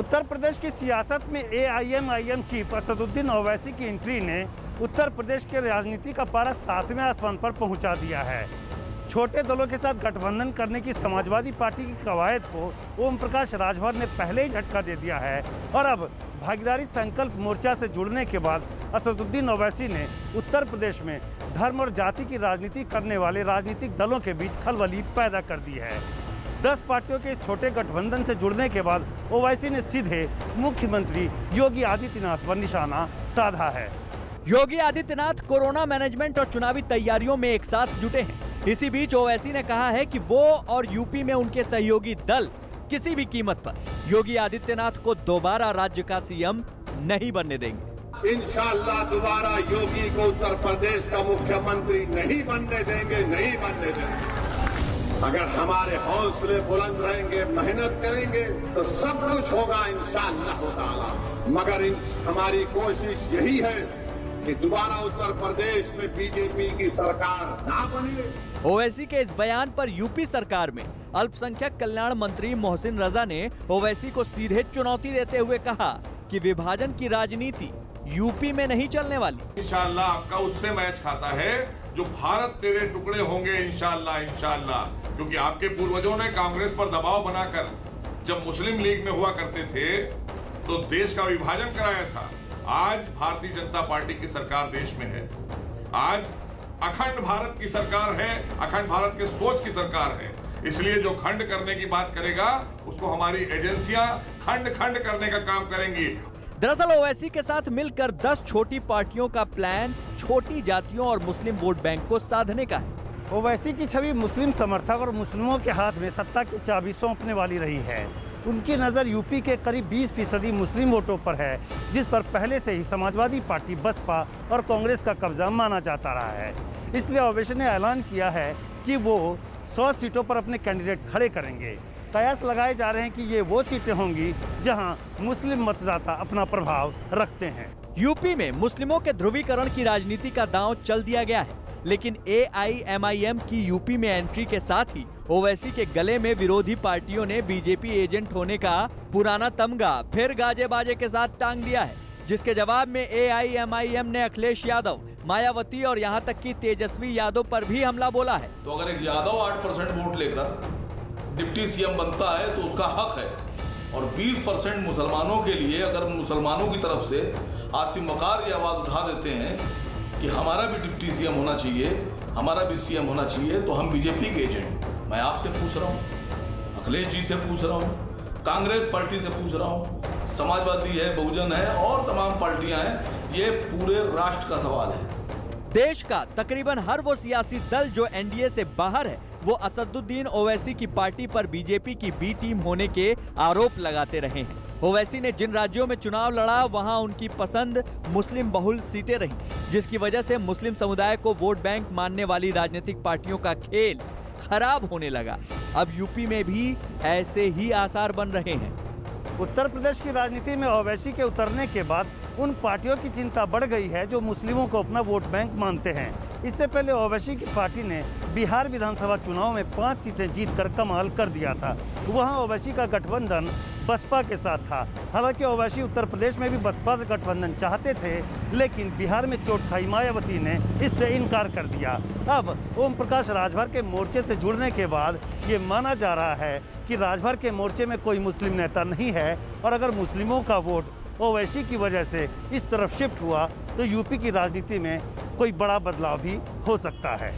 उत्तर प्रदेश की सियासत में AIMIM चीफ असदुद्दीन ओवैसी की एंट्री ने उत्तर प्रदेश के राजनीति का पारा 7वें आसमान पर पहुंचा दिया है। छोटे दलों के साथ गठबंधन करने की समाजवादी पार्टी की कवायद को ओम प्रकाश राजभर ने पहले ही झटका दे दिया है और अब भागीदारी संकल्प मोर्चा से जुड़ने के बाद असदुद्दीन ओवैसी ने उत्तर प्रदेश में धर्म और जाति की राजनीति करने वाले राजनीतिक दलों के बीच खलबली पैदा कर दी है। 10 पार्टियों के इस छोटे गठबंधन से जुड़ने के बाद ओवैसी ने सीधे मुख्यमंत्री योगी आदित्यनाथ पर निशाना साधा है। योगी आदित्यनाथ कोरोना मैनेजमेंट और चुनावी तैयारियों में एक साथ जुटे हैं। इसी बीच ओवैसी ने कहा है कि वो और यूपी में उनके सहयोगी दल किसी भी कीमत पर योगी आदित्यनाथ को दोबारा राज्य का सीएम नहीं बनने देंगे। इंशाअल्लाह दोबारा योगी को उत्तर प्रदेश का मुख्यमंत्री नहीं बनने देंगे, नहीं बनने देंगे। अगर हमारे हौसले बुलंद रहेंगे, मेहनत करेंगे तो सब कुछ होगा इंशाअल्लाह ताला। मगर हमारी कोशिश यही है कि दोबारा उत्तर प्रदेश में बीजेपी की सरकार ना बने। ओवैसी के इस बयान पर यूपी सरकार में अल्पसंख्यक कल्याण मंत्री मोहसिन रजा ने ओवैसी को सीधे चुनौती देते हुए कहा कि विभाजन की राजनीति यूपी में नहीं चलने वाली। इंशाअल्लाह आपका उससे मैच खाता है जो भारत तेरे टुकड़े होंगे इंशाअल्लाह इंशाअल्लाह, क्योंकि आपके पूर्वजों ने कांग्रेस पर दबाव बनाकर जब मुस्लिम लीग में हुआ करते थे तो देश का विभाजन कराया था। आज भारतीय जनता पार्टी की सरकार देश में है, आज अखंड भारत की सरकार है, अखंड भारत के सोच की सरकार है। इसलिए जो खंड करने की बात करेगा उसको हमारी एजेंसियां खंड खंड करने का काम करेंगी। दरअसल ओवैसी के साथ मिलकर 10 छोटी पार्टियों का प्लान छोटी जातियों और मुस्लिम वोट बैंक को साधने का है। ओवैसी की छवि मुस्लिम समर्थक और मुस्लिमों के हाथ में सत्ता की चाबी सौंपने वाली रही है। उनकी नज़र यूपी के करीब 20% मुस्लिम वोटों पर है, जिस पर पहले से ही समाजवादी पार्टी बसपा और कांग्रेस का कब्जा माना जाता रहा है। इसलिए ओवैसी ने ऐलान किया है कि वो 100 सीटों पर अपने कैंडिडेट खड़े करेंगे। कयास लगाए जा रहे हैं कि ये वो सीटें होंगी जहां मुस्लिम मतदाता अपना प्रभाव रखते हैं। यूपी में मुस्लिमों के ध्रुवीकरण की राजनीति का दांव चल दिया गया है, लेकिन AIMIM की यूपी में एंट्री के साथ ही ओवैसी के गले में विरोधी पार्टियों ने बीजेपी एजेंट होने का पुराना तमगा फिर गाजे बाजे के साथ टांग दिया है, जिसके जवाब में AIMIM ने अखिलेश यादव, मायावती और यहां तक कि तेजस्वी यादव पर भी हमला बोला है। तो अगर एक यादव 8% वोट लेकर डिप्टी सीएम बनता है तो उसका हक है, और 20% मुसलमानों के लिए अगर मुसलमानों की तरफ से आसिम वकार ये आवाज़ उठा देते हैं कि हमारा भी डिप्टी सीएम होना चाहिए, हमारा भी सीएम होना चाहिए, तो हम बीजेपी के एजेंट, मैं आपसे पूछ रहा हूँ, अखिलेश जी से पूछ रहा हूँ, कांग्रेस पार्टी से पूछ रहा हूँ, समाजवादी है, बहुजन है और तमाम पार्टियां हैं, ये पूरे राष्ट्र का सवाल है। देश का तकरीबन हर वो सियासी दल जो NDA से बाहर है, वो असदुद्दीन ओवैसी की पार्टी पर बीजेपी की बी टीम होने के आरोप लगाते रहे हैं। ओवैसी ने जिन राज्यों में चुनाव लड़ा वहां उनकी पसंद मुस्लिम बहुल सीटें रहीं, जिसकी वजह से मुस्लिम समुदाय को वोट बैंक मानने वाली राजनीतिक पार्टियों का खेल खराब होने लगा। अब यूपी में भी ऐसे ही आसार बन रहे हैं। उत्तर प्रदेश की राजनीति में ओवैसी के उतरने के बाद उन पार्टियों की चिंता बढ़ गई है जो मुस्लिमों को अपना वोट बैंक मानते हैं। इससे पहले ओवैसी की पार्टी ने बिहार विधानसभा चुनाव में 5 सीटें जीतकर कमाल कर दिया था। वहां ओवैसी का गठबंधन बसपा के साथ था। हालांकि ओवैसी उत्तर प्रदेश में भी बसपा से गठबंधन चाहते थे, लेकिन बिहार में चोट खाई मायावती ने इससे इनकार कर दिया। अब ओम प्रकाश राजभर के मोर्चे से जुड़ने के बाद ये माना जा रहा है कि राजभर के मोर्चे में कोई मुस्लिम नेता नहीं है, और अगर मुस्लिमों का वोट ओवैसी की वजह से इस तरफ शिफ्ट हुआ तो यूपी की राजनीति में कोई बड़ा बदलाव भी हो सकता है।